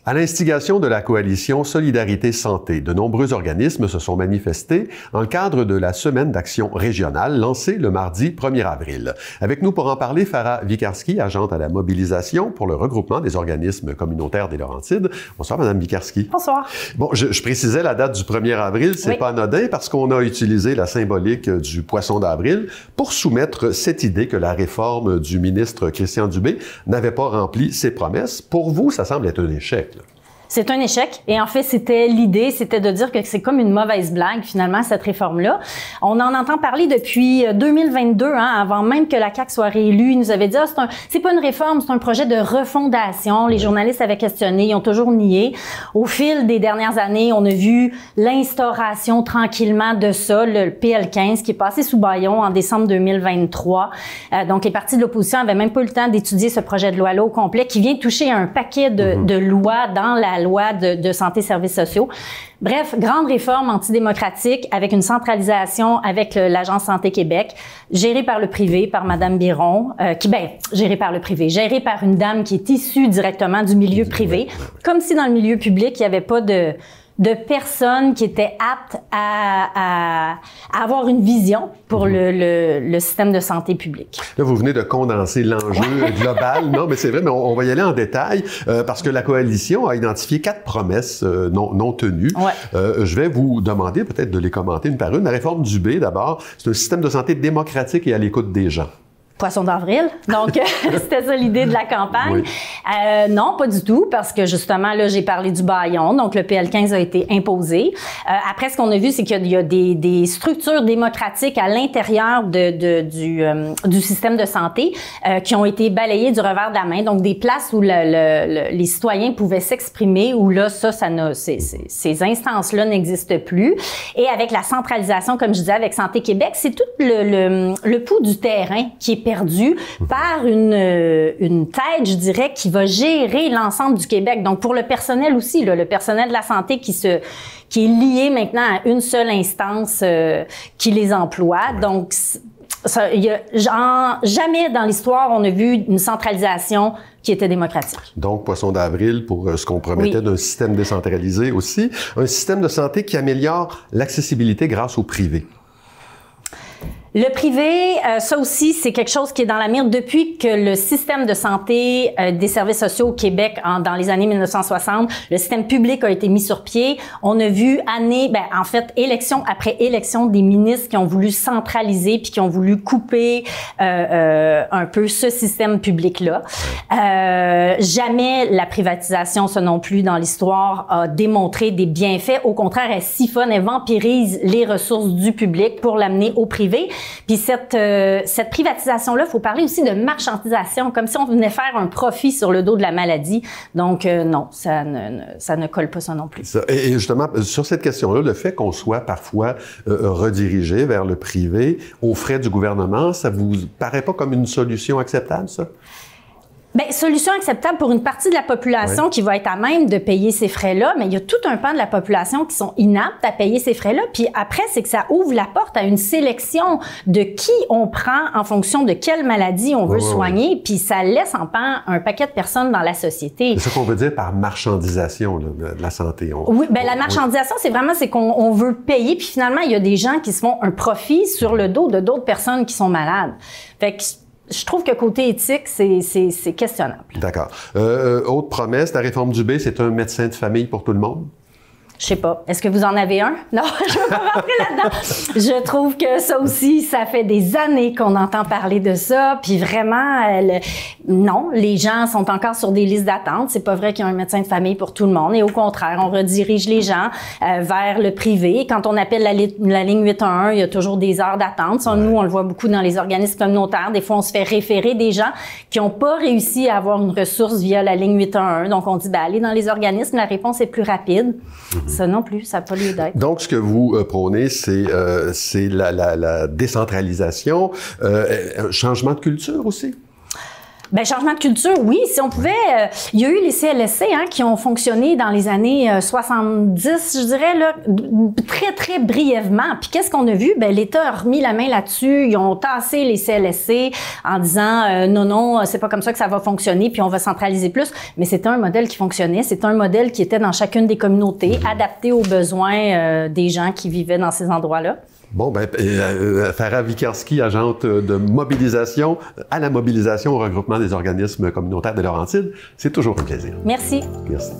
À l'instigation de la coalition Solidarité Santé, de nombreux organismes se sont manifestés en le cadre de la Semaine d'action régionale lancée le mardi 1er avril. Avec nous pour en parler, Farah Vikarski, agente à la mobilisation pour le regroupement des organismes communautaires des Laurentides. Bonsoir, Madame Vikarski. Bonsoir. Bon, je précisais la date du 1er avril, c'est pas anodin parce qu'on a utilisé la symbolique du poisson d'avril pour soumettre cette idée que la réforme du ministre Christian Dubé n'avait pas rempli ses promesses. Pour vous, ça semble être un échec, là. C'est un échec. Et en fait, l'idée, c'était de dire que c'est comme une mauvaise blague, finalement, cette réforme-là. On en entend parler depuis 2022, avant même que la CAQ soit réélue. Ils nous avaient dit, c'est pas une réforme, c'est un projet de refondation. Les journalistes avaient questionné, ils ont toujours nié. Au fil des dernières années, on a vu l'instauration tranquillement de ça, le PL15, qui est passé sous bâillon en décembre 2023. Donc, les partis de l'opposition avaient même pas eu le temps d'étudier ce projet de loi-là au complet, qui vient toucher un paquet de lois dans la loi de santé et services sociaux. Bref, grande réforme antidémocratique avec une centralisation avec l'Agence Santé Québec, gérée par le privé, par Madame Biron, gérée par le privé, gérée par une dame qui est issue directement du milieu privé, comme si dans le milieu public, il n'y avait pas de personnes qui étaient aptes à avoir une vision pour le système de santé publique. Là, vous venez de condenser l'enjeu global. Non, mais c'est vrai, mais on va y aller en détail parce que la coalition a identifié 4 promesses non tenues. Ouais. Je vais vous demander peut-être de les commenter une par une. La réforme du Dubé, d'abord, c'est un système de santé démocratique et à l'écoute des gens. Poisson d'avril. Donc, c'était ça l'idée de la campagne. Oui. Non, pas du tout, parce que justement, là, j'ai parlé du bâillon. Donc, le PL15 a été imposé. Après, ce qu'on a vu, c'est qu'il y a des structures démocratiques à l'intérieur du système de santé qui ont été balayées du revers de la main. Donc, des places où les citoyens pouvaient s'exprimer, où là, ces instances-là n'existent plus. Et avec la centralisation, comme je disais, avec Santé Québec, c'est tout le pouls du terrain qui est perdu par une tête, je dirais, qui va gérer l'ensemble du Québec. Donc, pour le personnel aussi, le personnel de la santé qui est lié maintenant à une seule instance qui les emploie. Donc, jamais dans l'histoire, on a vu une centralisation qui était démocratique. Donc, poisson d'avril pour ce qu'on promettait d'un système décentralisé aussi. Un système de santé qui améliore l'accessibilité grâce au privé. Le privé, ça aussi, c'est quelque chose qui est dans la mire depuis que le système de santé des services sociaux au Québec, dans les années 1960, le système public a été mis sur pied. On a vu élection après élection, des ministres qui ont voulu centraliser puis qui ont voulu couper un peu ce système public-là. Jamais la privatisation, ça non plus, dans l'histoire, a démontré des bienfaits. Au contraire, elle siphonne, elle vampirise les ressources du public pour l'amener au privé. Puis cette privatisation-là, il faut parler aussi de marchandisation, comme si on venait faire un profit sur le dos de la maladie. Donc non, ça ne colle pas ça non plus. Et justement, sur cette question-là, le fait qu'on soit parfois redirigé vers le privé aux frais du gouvernement, ça vous paraît pas comme une solution acceptable, ça? Bien, solution acceptable pour une partie de la population qui va être à même de payer ces frais-là, mais il y a tout un pan de la population qui sont inaptes à payer ces frais-là. Puis après, c'est que ça ouvre la porte à une sélection de qui on prend en fonction de quelle maladie on veut soigner, puis ça laisse en pan un paquet de personnes dans la société. C'est ça qu'on veut dire par marchandisation de la santé. La marchandisation, c'est qu'on veut payer, puis finalement, il y a des gens qui se font un profit sur le dos de d'autres personnes qui sont malades. Fait que je trouve que côté éthique, c'est questionnable. D'accord. Autre promesse, la réforme du Dubé, c'est un médecin de famille pour tout le monde? Je sais pas. Est-ce que vous en avez un? Non, je ne veux pas rentrer là-dedans. Je trouve que ça aussi, ça fait des années qu'on entend parler de ça. Puis vraiment, non, les gens sont encore sur des listes d'attente. C'est pas vrai qu'il y a un médecin de famille pour tout le monde. Et au contraire, on redirige les gens vers le privé. Quand on appelle la ligne 811, il y a toujours des heures d'attente. Ça, nous, on le voit beaucoup dans les organismes communautaires. Des fois, on se fait référer des gens qui n'ont pas réussi à avoir une ressource via la ligne 811. Donc, on dit, allez dans les organismes, la réponse est plus rapide. Ça non plus, ça n'a pas lieu d'être. Donc, ce que vous prônez, c'est la décentralisation, un changement de culture aussi? Ben, changement de culture, oui. Si on pouvait... il y a eu les CLSC qui ont fonctionné dans les années 70, je dirais, là, très, très brièvement. Puis qu'est-ce qu'on a vu? Ben, l'État a remis la main là-dessus. Ils ont tassé les CLSC en disant non, c'est pas comme ça que ça va fonctionner, puis on va centraliser plus. Mais c'était un modèle qui fonctionnait. C'était un modèle qui était dans chacune des communautés, adapté aux besoins des gens qui vivaient dans ces endroits-là. Bon, ben, Farah Wikarski, agente de mobilisation à la mobilisation au regroupement des organismes communautaires des Laurentides, c'est toujours un plaisir. Merci. Merci.